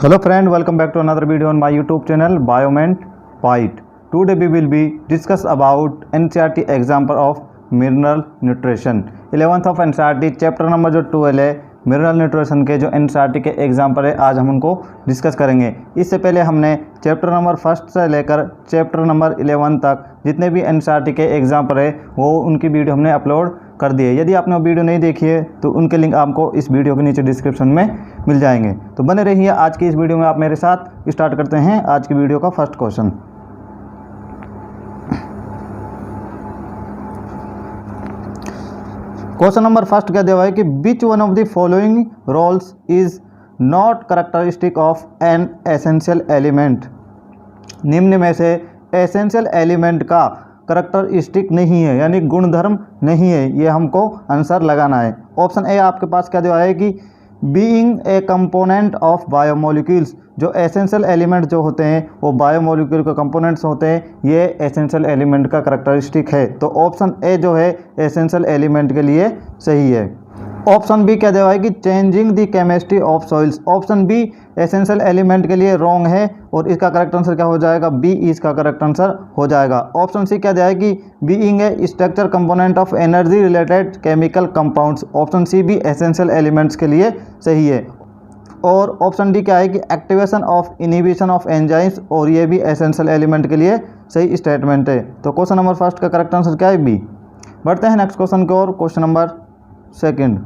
Hello friend, welcome back to another video on my YouTube channel Bioment Byte. Today we will be discuss about NCERT example of mineral nutrition. 11th of NCERT chapter number जो 12 है mineral nutrition के जो NCERT के example है आज हम उनको discuss करेंगे। इससे पहले हमने चैप्टर नंबर 1 से लेकर चैप्टर नंबर 11 तक जितने भी NCERT के एग्जाम्पल है वो उनकी वीडियो हमने अपलोड कर दिए। यदि आपने वो वीडियो नहीं देखी है तो उनके लिंक आपको इस वीडियो के नीचे डिस्क्रिप्शन में मिल जाएंगे। तो बने रहिए आज की इस वीडियो में आप मेरे साथ। स्टार्ट करते हैं आज की वीडियो का first question. Question number first क्या दिया हुआ है कि which one of the following roles is not characteristic of an essential element. निम्न में से एसेंशियल एलिमेंट का कैरेक्टरिस्टिक नहीं है यानी गुणधर्म नहीं है, ये हमको आंसर लगाना है। ऑप्शन ए आपके पास क्या दिया है कि being A component of biomolecules. जो एसेंशियल एलिमेंट जो होते हैं वो बायोमोलिक्यूल के कंपोनेंट्स होते हैं, ये एसेंशियल एलिमेंट का कैरेक्टरिस्टिक है। तो ऑप्शन ए जो है एसेंशियल एलिमेंट के लिए सही है। ऑप्शन बी क्या दिया है कि changing the chemistry of soils. Option B essential element के लिए रॉन्ग है और इसका करेक्ट आंसर क्या हो जाएगा, बी इसका करेक्ट आंसर हो जाएगा। ऑप्शन सी क्या दिया है कि being a structure component of energy related chemical compounds. Option C भी एसेंशियल एलिमेंट्स के लिए सही है। और ऑप्शन डी क्या है कि activation of inhibition of enzymes, और ये भी एसेंशियल एलिमेंट के लिए सही स्टेटमेंट है। तो क्वेश्चन नंबर फर्स्ट का करेक्ट आंसर क्या है, बी। बढ़ते हैं नेक्स्ट क्वेश्चन की ओर। Question number second.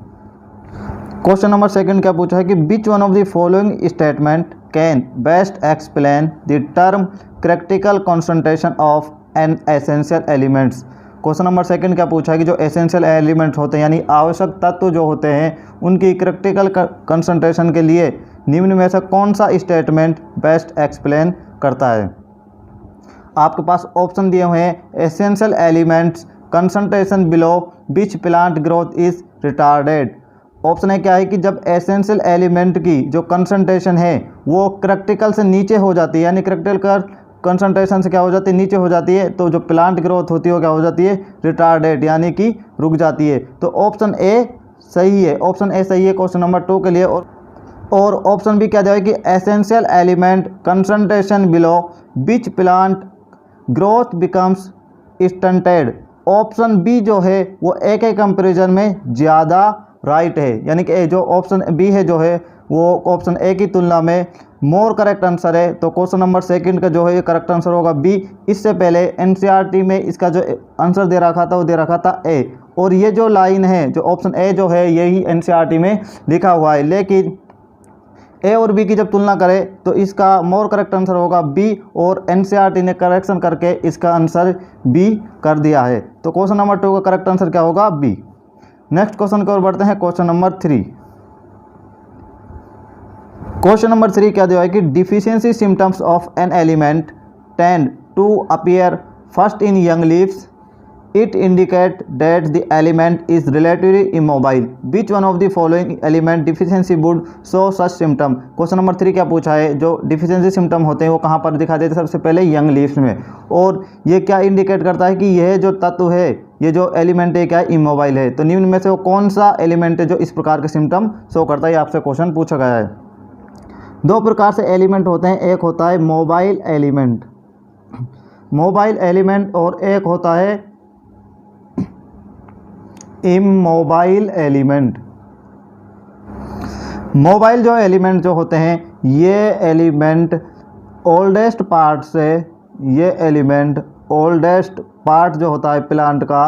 Question number second क्या पूछा है कि which one of the following statement can best explain the term critical concentration of an essential elements. Question number second क्या पूछा है कि जो एसेंशियल एलिमेंट्स होते हैं यानी आवश्यक तत्व जो होते हैं उनकी क्रिटिकल कंसंट्रेशन के लिए निम्न में से कौन सा स्टेटमेंट बेस्ट एक्सप्लेन करता है। आपके पास ऑप्शन दिए हुए हैं essential elements concentration below which plant growth is retarded. Option है क्या है कि जब एसेंशियल एलिमेंट की जो कंसंट्रेशन है वो क्रिटिकल से नीचे हो जाती है यानी क्रिटिकल कंसंट्रेशन से क्या हो जाती है, नीचे हो जाती है, तो जो प्लांट ग्रोथ होती है वो क्या हो जाती है, रिटार्डेड यानी कि रुक जाती है। तो ऑप्शन ए सही है, ऑप्शन ए सही है क्वेश्चन नंबर 2 के लिए। और ऑप्शन बी क्या दिया है कि essential element concentration below which plant growth becomes stunted. Option B जो है वो ए के कंपेरिजन में ज़्यादा राइट है, यानी कि जो ऑप्शन बी है जो है वो ऑप्शन ए की तुलना में मोर करेक्ट आंसर है। तो क्वेश्चन नंबर सेकंड का जो है ये करेक्ट आंसर होगा बी। इससे पहले एनसीईआरटी में इसका जो आंसर दे रखा था वो दे रखा था ए, और ये जो लाइन है जो ऑप्शन ए जो है यही एनसीईआरटी में लिखा हुआ है, लेकिन ए और बी की जब तुलना करें तो इसका मोर करेक्ट आंसर होगा बी, और एनसीईआरटी ने करेक्शन करके इसका आंसर बी कर दिया है। तो क्वेश्चन नंबर 2 का करेक्ट आंसर क्या होगा, बी। नेक्स्ट क्वेश्चन की ओर बढ़ते हैं। Question number 3। क्वेश्चन नंबर 3 क्या दिया है कि deficiency symptoms of an element tend to appear first in young leaves. It indicate that the element is relatively immobile. Which one of the following element deficiency would show such symptom. Question number 3 क्या पूछा है, जो deficiency symptom होते हैं वो कहाँ पर दिखाई देते हैं, सबसे पहले यंग लीव्स में। और ये क्या इंडिकेट करता है कि यह जो तत्व है, ये जो एलिमेंट है क्या है, इमोबाइल है। तो निम्न में से वो कौन सा एलिमेंट है जो इस प्रकार के सिम्टम शो करता है, आपसे क्वेश्चन पूछा गया है। 2 प्रकार से एलिमेंट होते हैं, एक होता है मोबाइल एलिमेंट, मोबाइल एलिमेंट, और एक होता है इमोबाइल एलिमेंट। मोबाइल जो एलिमेंट जो होते हैं ये एलिमेंट ओल्डेस्ट पार्ट से, ये एलिमेंट ओल्डेस्ट पार्ट जो होता है प्लांट का,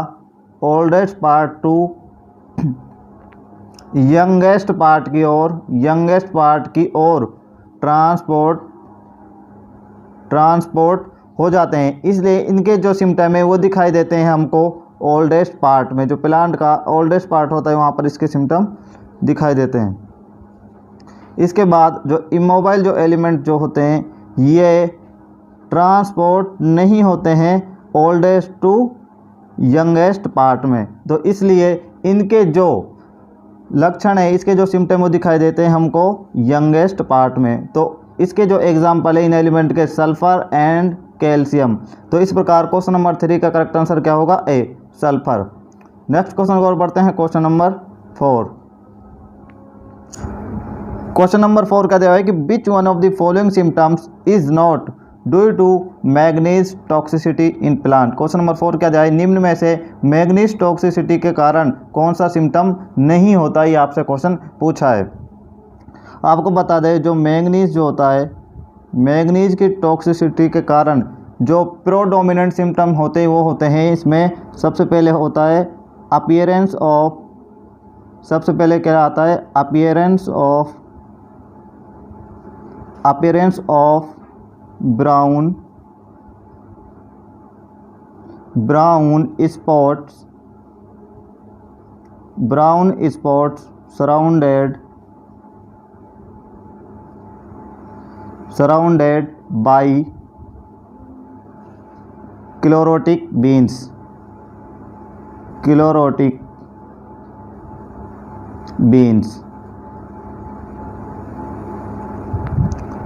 oldest part two youngest part की ओर, यंगेस्ट पार्ट की ओर ट्रांसपोर्ट हो जाते हैं। इसलिए इनके जो सिम्टम है वो दिखाई देते हैं हमको ओल्डेस्ट पार्ट में, जो प्लांट का ओल्डेस्ट पार्ट होता है वहाँ पर इसके सिम्टम दिखाई देते हैं। इसके बाद जो इमोबाइल जो एलिमेंट जो होते हैं ये ट्रांसपोर्ट नहीं होते हैं ओल्डेस्ट टू यंगेस्ट पार्ट में, तो इसलिए इनके जो लक्षण है, इसके जो सिम्टम वो दिखाई देते हैं हमको यंगेस्ट पार्ट में। तो इसके जो एग्जाम्पल है इन एलिमेंट के सल्फर एंड कैल्शियम। तो इस प्रकार क्वेश्चन नंबर 3 का करेक्ट आंसर क्या होगा, ए, सल्फर। नेक्स्ट क्वेश्चन को और बढ़ते हैं। Question number 4। क्वेश्चन नंबर 4 का दिया है कि which one of the following symptoms is not due to manganese toxicity in plant. Question number 4 क्या दिया है, निम्न में से मैग्नीज टॉक्सिसिटी के कारण कौन सा सिम्टम नहीं होता, ये आपसे क्वेश्चन पूछा है। आपको बता दें जो मैग्नीज जो होता है, मैग्नीज की टॉक्सिसिटी के कारण जो प्रोडोमिनेंट सिम्टम होते हैं वो होते हैं, इसमें सबसे पहले होता है अपीयरेंस ऑफ, सबसे पहले क्या आता है appearance of brown spots surrounded by chlorotic beans.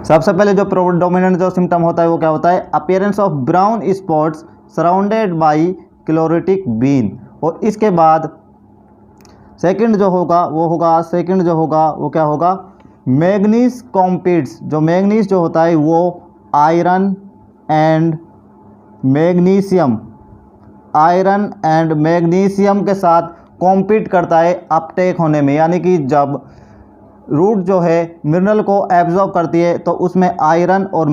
सबसे पहले जो प्रोडोमिनेंट जो सिम्टम होता है वो क्या होता है, appearance of brown spots surrounded by chlorotic vein. और इसके बाद सेकंड जो होगा वो क्या होगा, मैग्नीज कॉम्पीट्स। जो मैग्नीज जो होता है वो आयरन एंड मैग्नीशियम के साथ कॉम्पीट करता है अपटेक होने में, यानी कि जब रूट जो है मिनरल को एब्जॉर्ब करती है तो उसमें आयरन और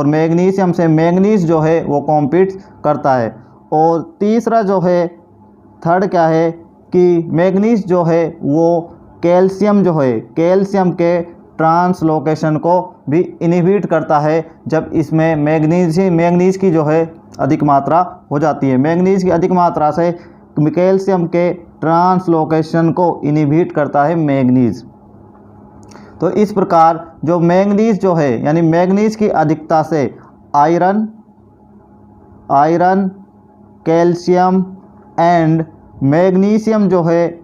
मैग्नीशियम से मैग्नीज जो है वो कॉम्पीट करता है। और तीसरा जो है थर्ड क्या है कि मैग्नीज जो है वो कैल्शियम के ट्रांसलोकेशन को भी इनहिबिट करता है जब इसमें मैग्नीज की जो है अधिक मात्रा हो जाती है। मैग्नीज की अधिक मात्रा से कैल्शियम के ट्रांसलोकेशन को इनहिबिट करता है मैग्नीज। तो इस प्रकार जो मैग्नीज जो है यानी मैग्नीज की अधिकता से आयरन, कैल्शियम एंड मैग्नीशियम जो है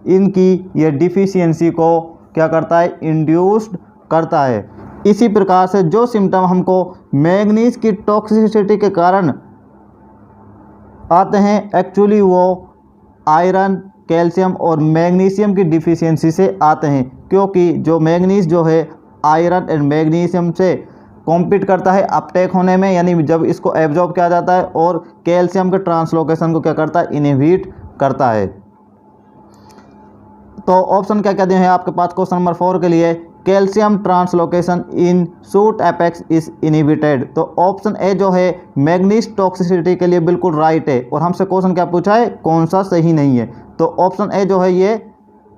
इनकी ये डिफिशियंसी को क्या करता है, इंड्यूस्ड करता है। इसी प्रकार से जो सिम्टम हमको मैग्नीज की टॉक्सिसिटी के कारण आते हैं एक्चुअली वो आयरन, कैल्शियम और मैग्नीशियम की डिफिशियंसी से आते हैं, क्योंकि जो मैग्नीज जो है आयरन एंड मैग्नीशियम से कॉम्पीट करता है अपटेक होने में, यानी जब इसको एब्जॉर्ब किया जाता है, और कैल्शियम के ट्रांसलोकेशन को क्या करता है, इनहिबिट करता है। तो ऑप्शन क्या क्या दिए हैं आपके पास क्वेश्चन नंबर 4 के लिए, calcium translocation in shoot apex is inhibited. तो ऑप्शन ए जो है मैग्नीज टॉक्सिसिटी के लिए बिल्कुल राइट है। और हमसे क्वेश्चन क्या पूछा है, कौन सा सही नहीं है, तो ऑप्शन ए जो है ये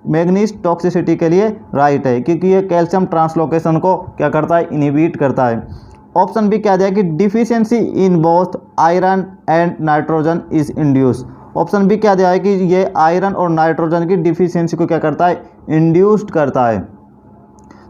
मैग्नीज टॉक्सिसिटी के लिए राइट है, क्योंकि ये कैल्शियम ट्रांसलोकेशन को क्या करता है, इनहिबिट करता है। ऑप्शन बी क्या दिया कि deficiency in both iron and nitrogen is induce. Option B क्या दिया है कि ये आयरन और नाइट्रोजन की डिफिशियंसी को क्या करता है, इंड्यूस्ड करता है।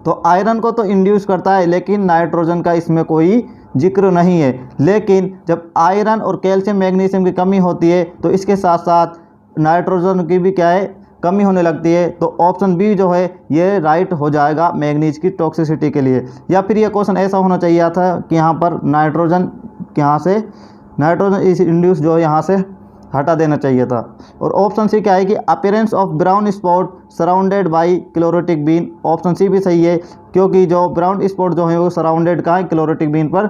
तो आयरन को तो इंड्यूस करता है लेकिन नाइट्रोजन का इसमें कोई जिक्र नहीं है। लेकिन जब आयरन और कैल्शियम मैग्नीशियम की कमी होती है तो इसके साथ साथ नाइट्रोजन की भी क्या है, कमी होने लगती है। तो ऑप्शन बी जो है ये राइट हो जाएगा मैग्नीज की टॉक्सिसिटी के लिए। या फिर ये क्वेश्चन ऐसा होना चाहिए था कि यहाँ पर नाइट्रोजन इस इंड्यूस जो है यहाँ से हटा देना चाहिए था। और ऑप्शन सी क्या है कि appearance of brown spot surrounded by chlorotic vein. Option C भी सही है, क्योंकि जो ब्राउन स्पॉट जो है वो सराउंडेड कहाँ है, क्लोरोटिक बीन पर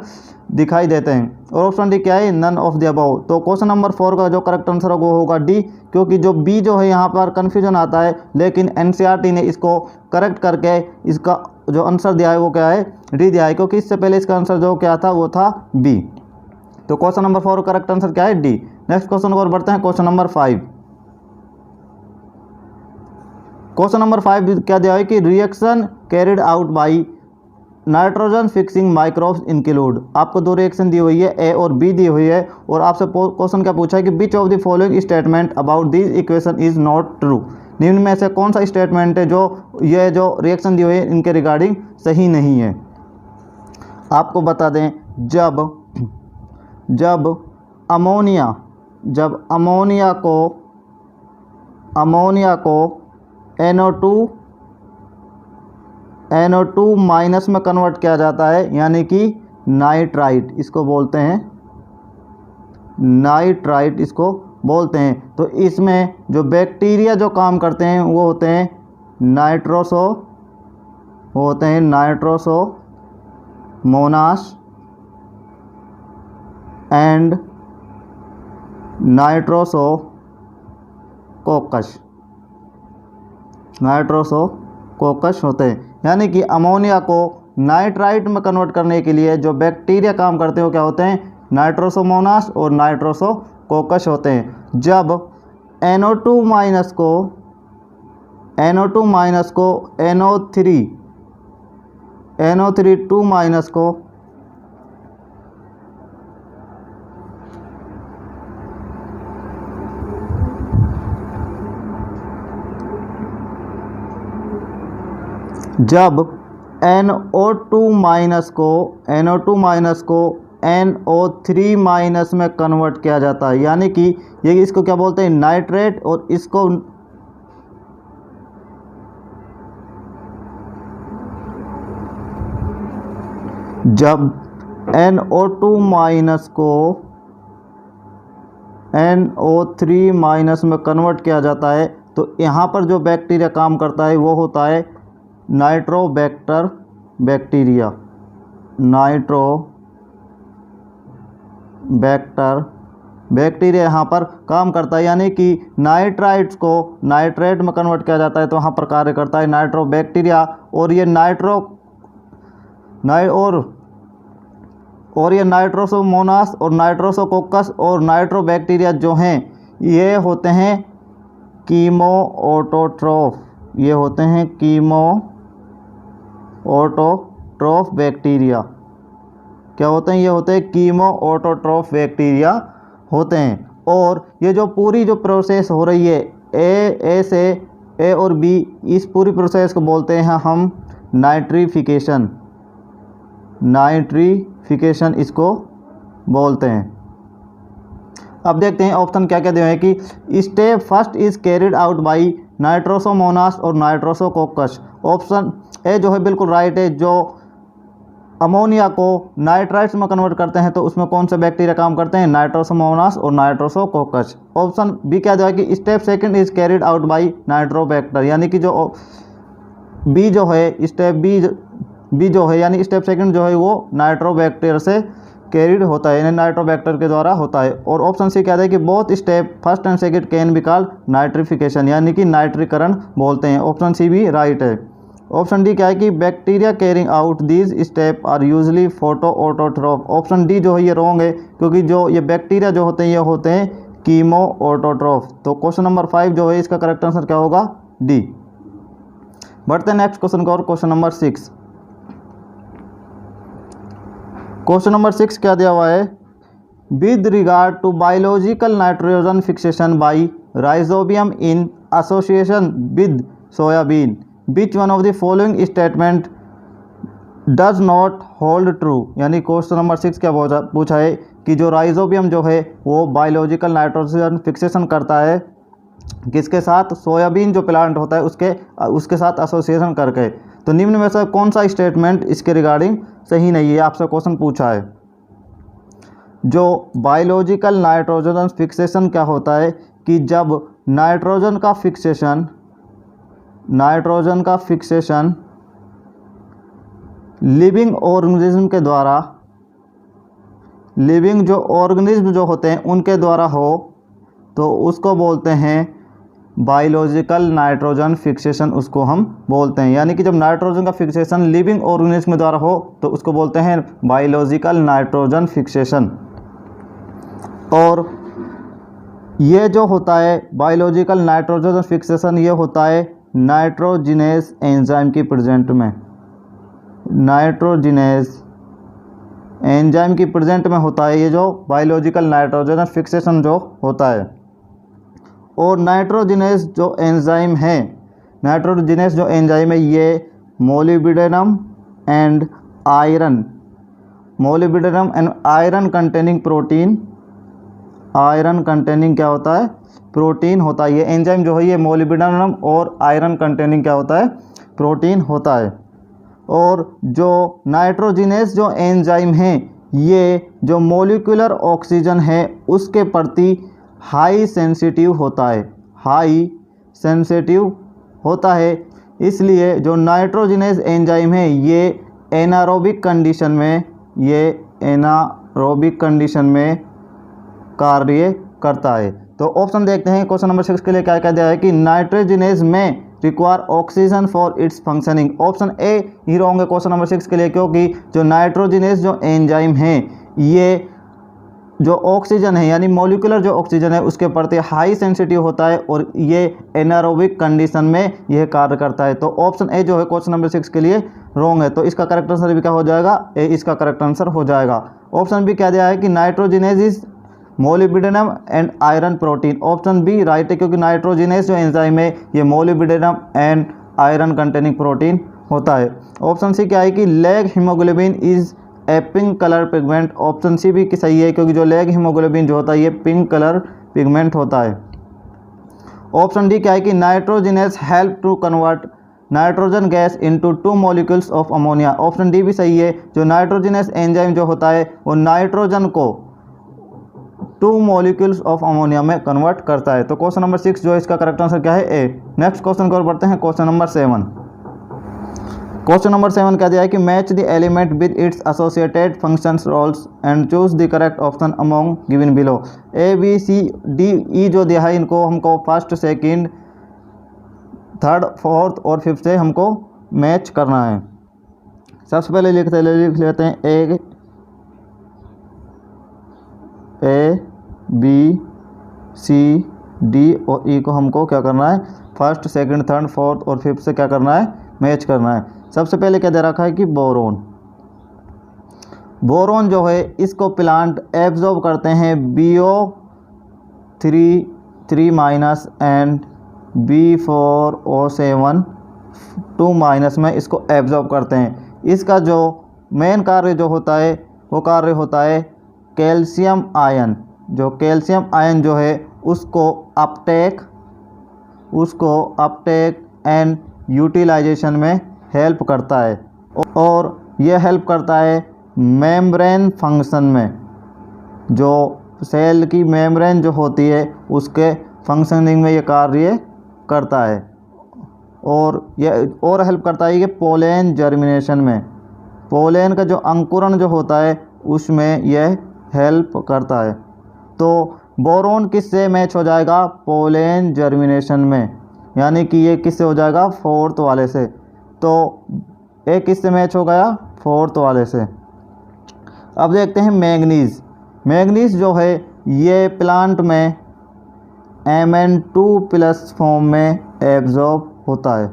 दिखाई देते हैं। और ऑप्शन डी क्या है, नन ऑफ द अबव। तो क्वेश्चन नंबर 4 का जो करेक्ट आंसर होगा वो होगा डी, क्योंकि जो बी जो है यहाँ पर कन्फ्यूजन आता है, लेकिन एनसीईआरटी ने इसको करेक्ट करके इसका जो आंसर दिया है वो क्या है, डी दिया है, क्योंकि इससे पहले इसका आंसर जो क्या था वो था बी। तो क्वेश्चन नंबर 4 करेक्ट आंसर क्या है, डी। नेक्स्ट क्वेश्चन और बढ़ते हैं, क्वेश्चन नंबर 5। क्वेश्चन नंबर 5 क्या दिया है कि reaction carried out by nitrogen fixing microbes include. आपको दो रिएक्शन दी हुई है, ए और बी दी हुई है, और आपसे क्वेश्चन क्या पूछा है कि which of the following statement about this equation is not true. निम्न में से कौन सा स्टेटमेंट है जो ये जो रिएक्शन दी हुई है इनके रिगार्डिंग सही नहीं है। आपको बता दें जब अमोनिया को NO2 माइनस में कन्वर्ट किया जाता है, यानी कि नाइट्राइट इसको बोलते हैं। तो इसमें जो बैक्टीरिया जो काम करते हैं वो होते हैं नाइट्रोसो होते हैं नाइट्रोसोमोनास एंड नाइट्रोसोकोकस होते हैं। यानी कि अमोनिया को नाइट्राइट में कन्वर्ट करने के लिए जो बैक्टीरिया काम करते हैं वो क्या होते हैं, नाइट्रोसोमोनास और नाइट्रोसोकोकस होते हैं। जब NO2 माइनस को NO3 2 माइनस को जब NO2 माइनस को NO3 माइनस में कन्वर्ट किया जाता है, यानी कि ये इसको क्या बोलते हैं, नाइट्रेट, और इसको जब NO2 माइनस को NO3 माइनस में कन्वर्ट किया जाता है तो यहाँ पर जो बैक्टीरिया काम करता है वो होता है नाइट्रोबैक्टर बैक्टीरिया। नाइट्रोबैक्टर बैक्टीरिया यहाँ पर काम करता है, यानी कि नाइट्राइट्स को नाइट्रेट में कन्वर्ट किया जाता है तो वहाँ पर कार्य करता है नाइट्रोबैक्टीरिया। और ये ये नाइट्रोसोमोनास और नाइट्रोसोकोकस और नाइट्रोबैक्टीरिया जो हैं ये होते हैं कीमोऑटोट्रोफ। ये होते हैं कीमोऑटोट्रोफ बैक्टीरिया। क्या होते हैं, ये होते हैं कीमोऑटोट्रोफ बैक्टीरिया होते हैं। और ये जो पूरी जो प्रोसेस हो रही है ए से ए और बी, इस पूरी प्रोसेस को बोलते हैं हम नाइट्रीफिकेशन इसको बोलते हैं। अब देखते हैं ऑप्शन क्या क्या दिए हैं कि step first is carried out by Nitrosomonas और नाइट्रोसोकोकस। ऑप्शन ए जो है बिल्कुल राइट है। जो अमोनिया को नाइट्राइट्स में कन्वर्ट करते हैं तो उसमें कौन से बैक्टीरिया काम करते हैं, नाइट्रोसोमोनास और नाइट्रोसोकोकस। ऑप्शन बी क्या दिया है कि step second is carried out by Nitrobacter, यानी कि जो बी जो है स्टेप बी जो है यानी स्टेप सेकंड जो है वो नाइट्रोबैक्टर से कैरिड होता है, यानी नाइट्रोबैक्टर के द्वारा होता है। और ऑप्शन सी क्या है कि both step first and second can be called nitrification, यानी कि नाइट्रीकरण बोलते हैं। ऑप्शन सी भी राइट है। ऑप्शन डी क्या है कि bacteria carrying out these step are usually photo autotroph. Option D जो है ये रॉन्ग है, क्योंकि जो ये बैक्टीरिया जो होते हैं ये होते हैं कीमो ऑटोट्रोफ। तो क्वेश्चन नंबर 5 जो है इसका करेक्ट आंसर क्या होगा, डी। बढ़ते हैं नेक्स्ट क्वेश्चन को, और क्वेश्चन नंबर 6। क्वेश्चन नंबर 6 क्या दिया हुआ है, with regard to biological nitrogen fixation by rhizobium in association with soybean, which one of the following statement does not hold true. यानी क्वेश्चन नंबर 6 क्या पूछा है कि जो राइजोबियम जो है वो बायोलॉजिकल नाइट्रोजन फिक्सेशन करता है किसके साथ, सोयाबीन जो प्लांट होता है उसके साथ एसोसिएशन करके। तो निम्न में से कौन सा स्टेटमेंट इसके रिगार्डिंग सही नहीं है, आपसे क्वेश्चन पूछा है। जो बायोलॉजिकल नाइट्रोजन फिक्सेशन क्या होता है कि जब नाइट्रोजन का फिक्सेशन लिविंग ऑर्गेनिज्म के द्वारा, लिविंग जो ऑर्गेनिज्म जो होते हैं उनके द्वारा हो तो उसको बोलते हैं बायोलॉजिकल नाइट्रोजन फिक्सेशन, उसको हम बोलते हैं। यानी कि जब नाइट्रोजन का फिक्सेशन लिविंग ऑर्गेनिज्म के द्वारा हो तो उसको बोलते हैं बायोलॉजिकल नाइट्रोजन फिक्सेशन। और ये जो होता है बायोलॉजिकल नाइट्रोजन फिक्सेशन ये होता है नाइट्रोजिनेज एंजाइम की प्रेजेंट में, नाइट्रोजिनेज एंजाइम की प्रेजेंट में होता है ये जो बायोलॉजिकल नाइट्रोजन फिक्सेशन जो होता है। और नाइट्रोजिनेज जो एंजाइम है ये molybdenum and iron containing protein, iron containing क्या होता है, प्रोटीन होता है। ये एंजाइम जो है ये मोलिब्डेनम और आयरन कंटेनिंग क्या होता है, प्रोटीन होता है। और जो नाइट्रोजिनेज जो एंजाइम है ये जो मोलिकुलर ऑक्सीजन है उसके प्रति हाई सेंसिटिव होता है, इसलिए जो नाइट्रोजिनेज एंजाइम है ये एनारोबिक कंडीशन में कार्य करता है। तो ऑप्शन देखते हैं क्वेश्चन नंबर 6 के लिए क्या क्या दिया है कि नाइट्रोजिनेज में require oxygen for its functioning. Option A he wrong है क्वेश्चन नंबर 6 के लिए, क्योंकि जो नाइट्रोजिनेज जो एंजाइम है ये जो ऑक्सीजन है यानी मॉलिक्यूलर जो ऑक्सीजन है उसके प्रति हाई सेंसिटिव होता है और ये एनारोबिक कंडीशन में यह कार्य करता है। तो ऑप्शन ए जो है क्वेश्चन नंबर 6 के लिए रॉन्ग है। तो इसका करेक्ट आंसर भी क्या हो जाएगा, ए इसका करेक्ट आंसर हो जाएगा। ऑप्शन बी क्या दिया है कि nitrogenase is molybdenum and iron protein. Option B right है, क्योंकि नाइट्रोजिनेज जो एंजाइम है ये molybdenum and iron containing protein होता है। ऑप्शन सी क्या है कि leg haemoglobin is a pink colour pigment. Option C भी कि सही है, क्योंकि जो लेग हीमोग्लोबिन जो होता है ये पिंक कलर पिगमेंट होता है। ऑप्शन डी क्या है कि nitrogenase help to convert nitrogen gas into 2 molecules of ammonia. Option D भी सही है, जो नाइट्रोजिनेज एंजाइम जो होता है वो नाइट्रोजन को 2 मॉलिक्यूल्स ऑफ अमोनिया में कन्वर्ट करता है। तो क्वेश्चन नंबर 6 जो है इसका करेक्ट आंसर क्या है, ए। नेक्स्ट क्वेश्चन की ओर बढ़ते हैं, क्वेश्चन नंबर 7। क्वेश्चन नंबर 7 क्या दिया है कि match the element with its associated functions roles and choose the correct option among given below. A B C D E जो दिया है इनको हमको फर्स्ट सेकंड थर्ड फोर्थ और फिफ्थ से हमको मैच करना है। सबसे पहले लिख लेते हैं ए बी सी डी और ई को हमको क्या करना है, फर्स्ट सेकंड थर्ड फोर्थ और फिफ्थ से क्या करना है, मैच करना है। सबसे पहले क्या दे रखा है कि बोरोन। बोरोन जो है इसको प्लांट एब्जॉर्ब करते हैं BO3 एंड B4O7 2- में इसको एब्जॉर्ब करते हैं। इसका जो मेन कार्य जो होता है वो कार्य होता है कैल्शियम आयन। जो कैल्शियम आयन जो है उसको अपटेक एंड यूटिलाइजेशन में हेल्प करता है और यह हेल्प करता है मेम्ब्रेन फंक्शन में। जो सेल की मेम्ब्रेन जो होती है उसके फंक्शनिंग में ये कार्य करता है और यह और हेल्प करता है कि पोलेन जर्मिनेशन में, पोलेन का जो अंकुरण जो होता है उसमें यह हेल्प करता है। तो बोरोन किससे मैच हो जाएगा, पोलेन जर्मिनेशन में, यानी कि ये किससे हो जाएगा, फोर्थ वाले से। तो एक किससे मैच हो गया, फोर्थ वाले से। अब देखते हैं मैंगनीज। मैंगनीज जो है ये प्लांट में Mn2+ फॉर्म में एब्जॉर्ब होता है।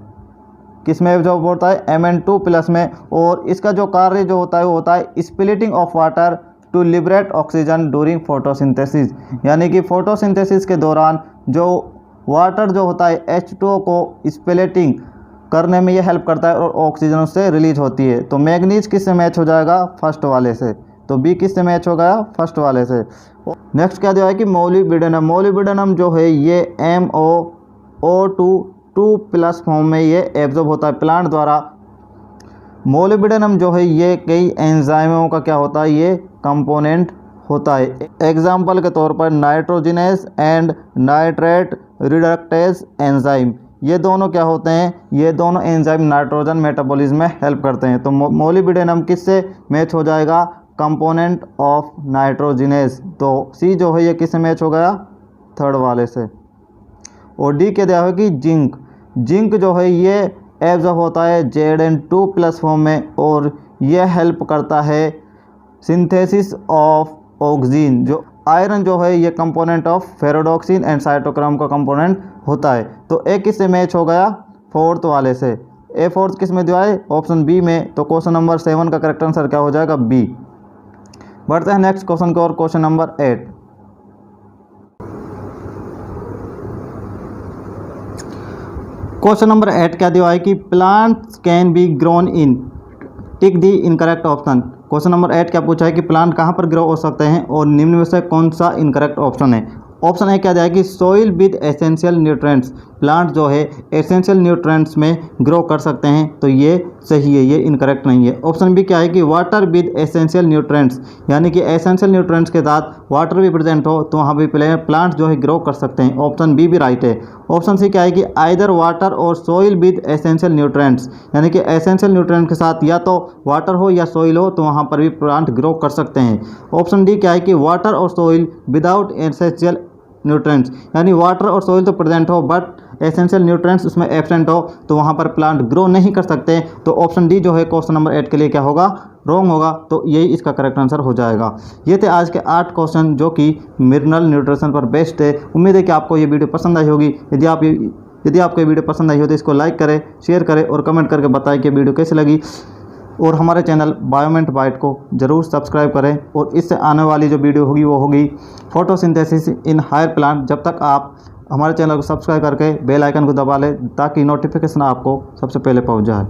किस में एब्जॉर्ब होता है, Mn2+ में। और इसका जो कार्य जो होता है वो होता है splitting of water to liberate oxygen during photosynthesis, यानी कि फोटोसिंथेसिस के दौरान जो वाटर जो होता है H2O को स्प्लिटिंग करने में ये हेल्प करता है और ऑक्सीजन उससे रिलीज होती है। तो मैंगनीज किससे मैच हो जाएगा, फर्स्ट वाले से। तो बी किससे मैच हो गया, फर्स्ट वाले से। नेक्स्ट क्या दिया है कि मोलिब्डेनम। मोलिब्डेनम जो है ये MoO2+ फॉर्म में ये एब्जॉर्ब होता है प्लांट द्वारा। मोलिब्डेनम जो है ये कई एंजाइमों का क्या होता है, ये कंपोनेंट होता है। एग्जाम्पल के तौर पर nitrogenase and nitrate reductase enzyme, ये दोनों क्या होते हैं, ये दोनों एंजाइम नाइट्रोजन मेटाबॉलिज्म में हेल्प करते हैं। तो मोलिब्डेनम किससे मैच हो जाएगा, कंपोनेंट ऑफ नाइट्रोजिनेज। तो सी जो है ये किससे मैच हो गया, थर्ड वाले से। और डी क्या दिया है कि जिंक। जिंक जो है ये एब्जॉर्ब होता है Zn2+ फॉर्म में और यह हेल्प करता है सिंथेसिस ऑफ ऑक्सीजन। जो आयरन जो है ये कंपोनेंट ऑफ फेरोडॉक्सिन एंड साइटोक्रोम का कंपोनेंट होता है। तो ए किससे मैच हो गया, फोर्थ वाले से। ए फोर्थ किस में दिया है, ऑप्शन बी में। तो क्वेश्चन नंबर 7 का करेक्ट आंसर क्या हो जाएगा, बी। बढ़ते हैं नेक्स्ट क्वेश्चन को और क्वेश्चन नंबर 8। क्वेश्चन नंबर 8 क्या दिया है कि plants can be grown in, tick the incorrect option. Question number 8 क्या पूछा है कि प्लांट कहाँ पर ग्रो हो सकते हैं और निम्न में से कौन सा इनकरेक्ट ऑप्शन है। ऑप्शन ए क्या दिया है कि soil with essential nutrients, plant जो है एसेंशियल न्यूट्रिएंट्स में ग्रो कर सकते हैं, तो ये सही है, ये इनकरेक्ट नहीं है। ऑप्शन बी क्या है कि वाटर विद एसेंशियल न्यूट्रिएंट्स, यानी कि एसेंशियल न्यूट्रिएंट्स के साथ वाटर भी प्रेजेंट हो तो वहाँ भी प्लांट जो है ग्रो कर सकते हैं। ऑप्शन बी भी राइट है। ऑप्शन सी क्या है कि आइदर वाटर और सोइल विद एसेंशियल न्यूट्रिएंट्स, यानी कि एसेंशियल न्यूट्रिएंट के साथ या तो वाटर हो या सोइल हो तो वहाँ पर भी प्लांट ग्रो कर सकते हैं। ऑप्शन डी क्या है कि वाटर और सोइल विदाउट एसेंशियल न्यूट्रिएंट्स, यानी वाटर और सोइल तो प्रेजेंट हो बट एसेंशियल न्यूट्रिएंट्स उसमें एब्सेंट हो तो वहाँ पर प्लांट ग्रो नहीं कर सकते। तो ऑप्शन डी जो है क्वेश्चन नंबर 8 के लिए क्या होगा, रॉन्ग होगा। तो यही इसका करेक्ट आंसर हो जाएगा। ये थे आज के 8 क्वेश्चन जो कि मिनरल न्यूट्रिशन पर बेस्ड है। उम्मीद है कि आपको ये वीडियो पसंद आई होगी। यदि आपको ये वीडियो पसंद आई हो तो इसको लाइक करें, शेयर करें और कमेंट करके बताएं कि वीडियो कैसी लगी। और हमारे चैनल बायोमेंट बाइट को ज़रूर सब्सक्राइब करें। और इससे आने वाली जो वीडियो होगी वो होगी फोटोसिंथेसिस इन हायर प्लांट। जब तक आप हमारे चैनल को सब्सक्राइब करके बेल आइकन को दबा लें ताकि नोटिफिकेशन आपको सबसे पहले पहुंच जाए।